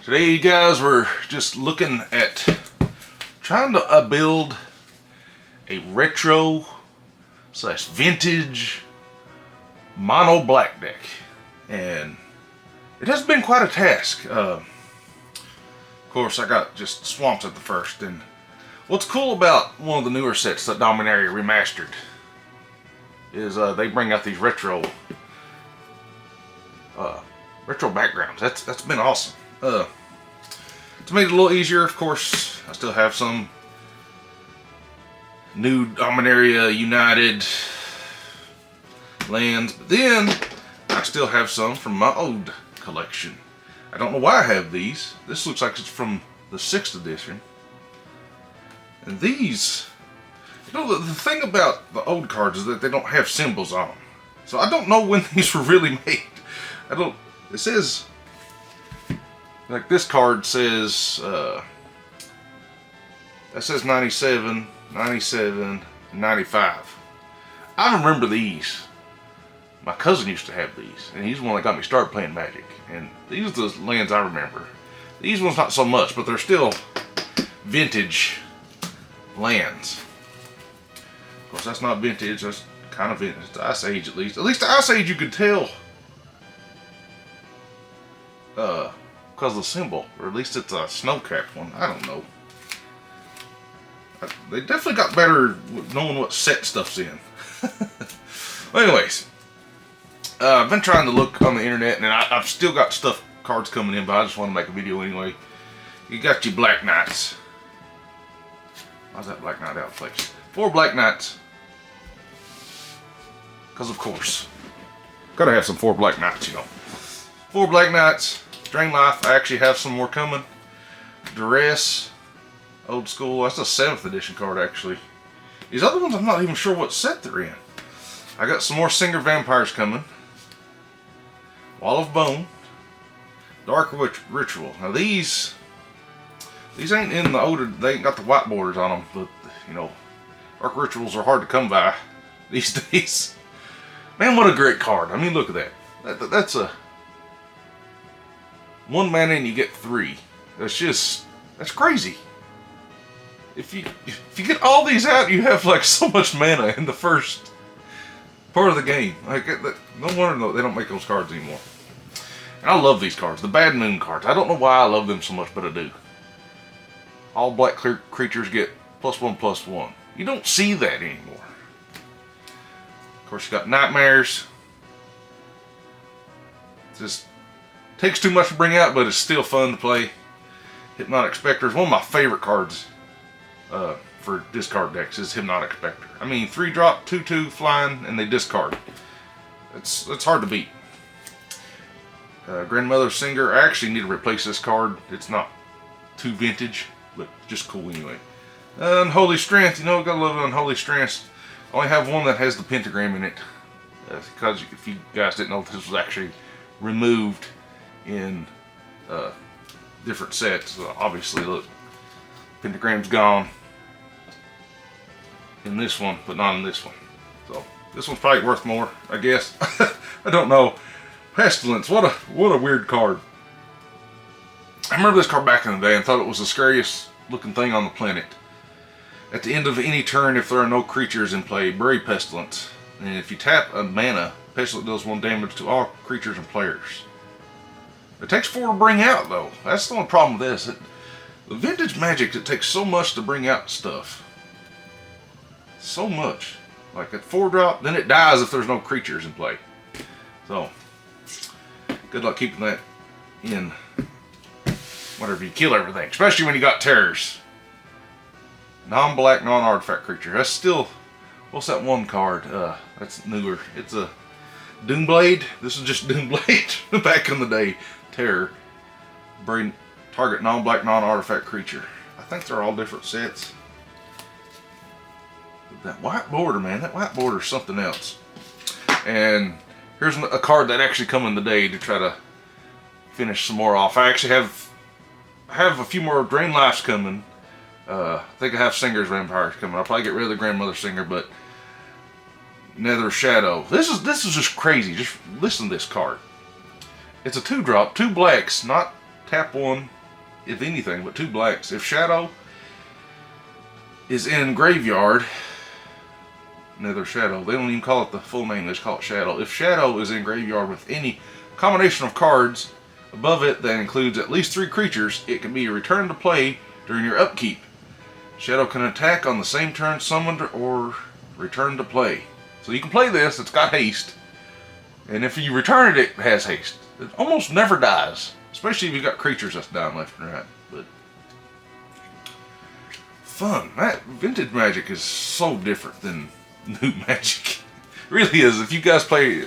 Today, you guys, we're just looking at trying to build a retro / vintage mono black deck, and it has been quite a task. Of course, I got just swamps at the first, and what's cool about one of the newer sets that Dominaria remastered is they bring out these retro backgrounds. That's been awesome. To make it a little easier, of course, I still have some new Dominaria United lands, but then I still have some from my old collection. I don't know why I have these. This looks like it's from the 6th edition. And these, you know, the thing about the old cards is that they don't have symbols on them. So I don't know when these were really made. It says, like this card says, that says 97, 97, and 95. I remember these. My cousin used to have these, and he's the one that got me started playing Magic. And these are the lands I remember. These ones not so much, but they're still vintage lands. Of course, that's not vintage, that's kind of vintage. It's Ice Age at least. At least the Ice Age you could tell because of the symbol, or at least it's a snow-capped one. I don't know. They definitely got better with knowing what set stuff's in. Well, anyways, I've been trying to look on the internet, and I've still got cards coming in, but I just want to make a video anyway. You got your Black Knights. Why's that Black Knight out of place? 4 Black Knights. Because of course, gotta have some 4 Black Knights, you know. 4 Black Knights. Drain Life. I actually have some more coming. Duress. Old School. That's a 7th edition card, actually. These other ones, I'm not even sure what set they're in. I got some more Singer Vampires coming. Wall of Bone. Dark Ritual. Now these ain't in the older, they ain't got the white borders on them, but, you know, Dark Rituals are hard to come by these days. Man, what a great card. I mean, look at that. That's a 1 mana and you get 3. That's crazy. If you get all these out, you have like so much mana in the first part of the game. Like, no wonder they don't make those cards anymore. And I love these cards, the Bad Moon cards. I don't know why I love them so much, but I do. All black creatures get +1/+1. You don't see that anymore. Of course, you got Nightmares. Just takes too much to bring out, but it's still fun to play. Hypnotic Spectre is one of my favorite cards for discard decks. Is Hypnotic Spectre. I mean, 3-drop, 2/2 flying, and they discard. It's hard to beat. Grandmother Singer. I actually need to replace this card. It's not too vintage, but just cool anyway. Unholy Strength. You know, gotta love Unholy Strength. I only have one that has the pentagram in it. Because if you guys didn't know, this was actually removed in different sets. Obviously, look, pentagram's gone in this one, but not in this one. So this one's probably worth more, I guess. I don't know. Pestilence, what a weird card. I remember this card back in the day and thought it was the scariest looking thing on the planet. At the end of any turn, if there are no creatures in play, bury Pestilence. And if you tap a mana, Pestilence does 1 damage to all creatures and players. It takes 4 to bring out, though. That's the only problem with this. The vintage Magic, it takes so much to bring out stuff. So much. Like at 4-drop, then it dies if there's no creatures in play. So, good luck keeping that in whenever you kill everything. Especially when you got terrors. Non-black, non-artifact creature. That's still, what's that one card? That's newer. It's a Doomblade. This is just Doomblade back in the day. Terror. Bring target non-black, non-artifact creature. I think they're all different sets. That white border, man. That white border is something else. And here's a card that actually come in the day to try to finish some more off. I actually have a few more Drain Lives coming. I think I have Singer's Vampires coming. I'll probably get rid of the Grandmother Singer, but Nether Shadow. This is just crazy. Just listen to this card. It's a 2-drop, 2 blacks, not tap 1, if anything, but 2 blacks. If Shadow is in Graveyard, another Shadow, they don't even call it the full name, they just call it Shadow. If Shadow is in Graveyard with any combination of cards above it that includes at least 3 creatures, it can be returned to play during your upkeep. Shadow can attack on the same turn summoned or return to play. So you can play this, it's got haste, and if you return it, it has haste. It almost never dies, especially if you got creatures that's dying left and right. But fun. That vintage Magic is so different than new Magic. It really is. If you guys play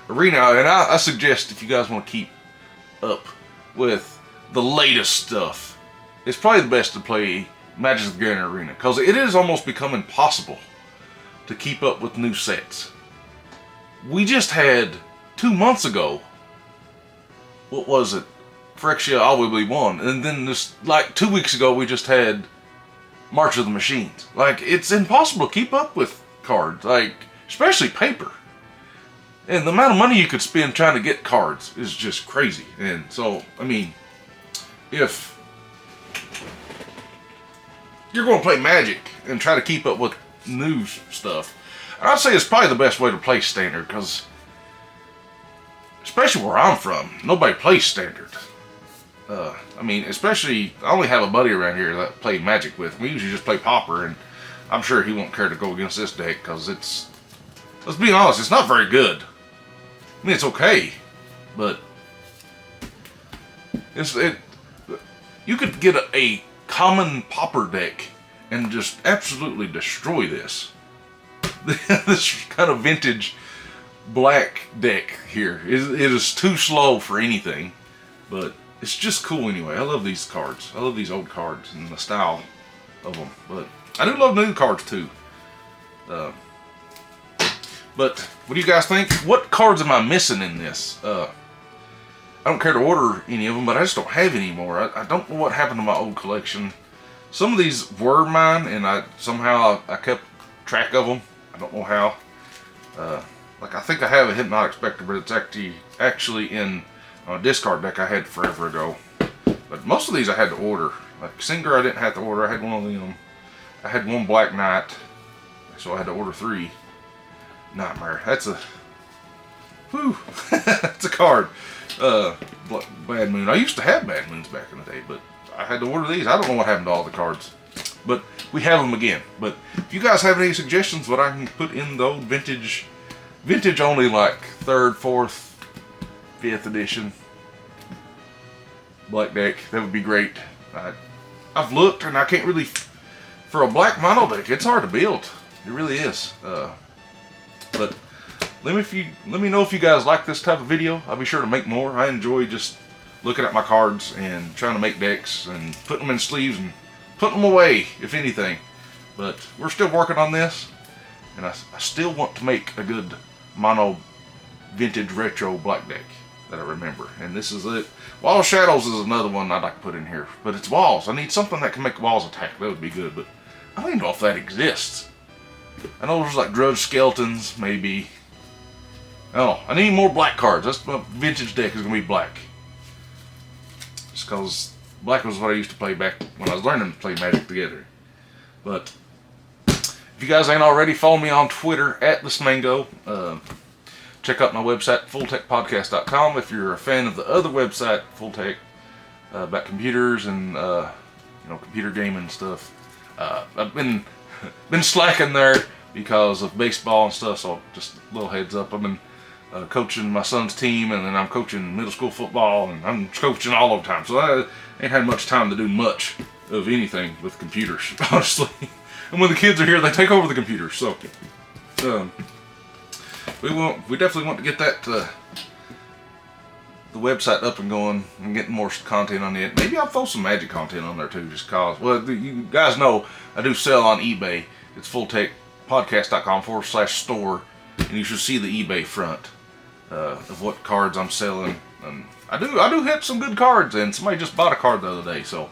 Arena, and I suggest if you guys want to keep up with the latest stuff, it's probably the best to play Magic the Gathering Arena, because it is almost become impossible to keep up with new sets. We just had 2 months ago, what was it? Phyrexia Obviously won, and then this, like 2 weeks ago, we just had March of the Machines. Like, it's impossible to keep up with cards, like, especially paper. And the amount of money you could spend trying to get cards is just crazy. And so, I mean, if you're going to play Magic and try to keep up with new stuff, I'd say it's probably the best way to play Standard, because especially where I'm from, nobody plays Standard. I mean, especially, I only have a buddy around here that I play Magic with. We usually just play Pauper, and I'm sure he won't care to go against this deck, because it's, let's be honest, it's not very good. I mean, it's okay, but you could get a common Pauper deck and just absolutely destroy this. This kind of vintage black deck here. It is too slow for anything, but it's just cool anyway. I love these cards. I love these old cards and the style of them. But I do love new cards too. But what do you guys think? What cards am I missing in this? I don't care to order any of them, but I just don't have any more. I don't know what happened to my old collection. Some of these were mine, and somehow I kept track of them. I don't know how. Like, I think I have a Hypnotic Spectre, but it's actually in a discard deck I had forever ago. But most of these I had to order. Like Singer, I didn't have to order. I had one of them. I had one Black Knight, so I had to order 3. Nightmare. That's a whew. That's a card. Bad Moon. I used to have Bad Moons back in the day, but I had to order these. I don't know what happened to all the cards, but we have them again. But if you guys have any suggestions what I can put in the old vintage only, like 3rd, 4th, 5th edition black deck, that would be great. I've looked, and I can't really, for a black mono deck, it's hard to build. It really is. But let me know if you guys like this type of video. I'll be sure to make more. I enjoy just looking at my cards and trying to make decks and putting them in sleeves and putting them away, if anything. But we're still working on this, and I still want to make a good mono vintage retro black deck that I remember. And this is it. Wall of Shadows is another one I'd like to put in here. But it's walls. I need something that can make walls attack. That would be good, but I don't even know if that exists. I know there's like Drudge Skeletons, maybe. Oh, I need more black cards. That's my vintage deck is going to be black. Just because black was what I used to play back when I was learning to play Magic together. But if you guys ain't already, follow me on Twitter at the Smango. Check out my website, fulltechpodcast.com. If you're a fan of the other website, Full Tech, about computers and computer gaming and stuff. I've been slacking there because of baseball and stuff, so just a little heads up. I've been coaching my son's team, and then I'm coaching middle school football, and I'm coaching all the time, so I ain't had much time to do much of anything with computers, honestly. And when the kids are here, they take over the computers, so we definitely want to get that the website up and going and getting more content on it. Maybe I'll throw some Magic content on there too, just cause. Well, you guys know I do sell on eBay. It's fulltechpodcast.com/store, and you should see the eBay front of what cards I'm selling. And I do hit some good cards, and somebody just bought a card the other day, so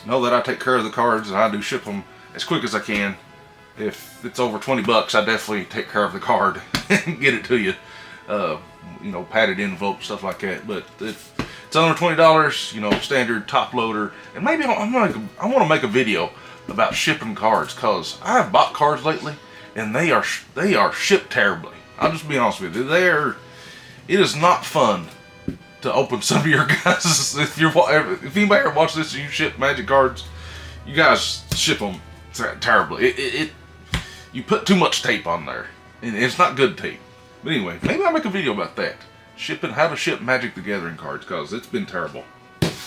know that I take care of the cards, and I do ship them as quick as I can. If it's over 20 bucks, I definitely take care of the card and get it to you. Padded envelope, stuff like that. But it's It's under $20, you know, standard top loader. And maybe I want to make a video about shipping cards, cause I have bought cards lately, and they are shipped terribly. I'll just be honest with you. It is not fun to open some of your guys. If anybody ever watches this and you ship Magic cards, you guys ship them terribly. You put too much tape on there, and it's not good tape. But anyway, maybe I'll make a video about that. How to ship Magic the Gathering cards, cause it's been terrible.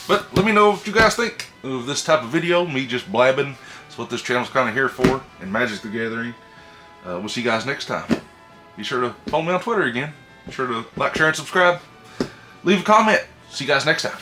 But let me know what you guys think of this type of video, me just blabbing. That's what this channel's kind of here for, and Magic the Gathering. We'll see you guys next time. Be sure to follow me on Twitter again. Be sure to like, share, and subscribe. Leave a comment. See you guys next time.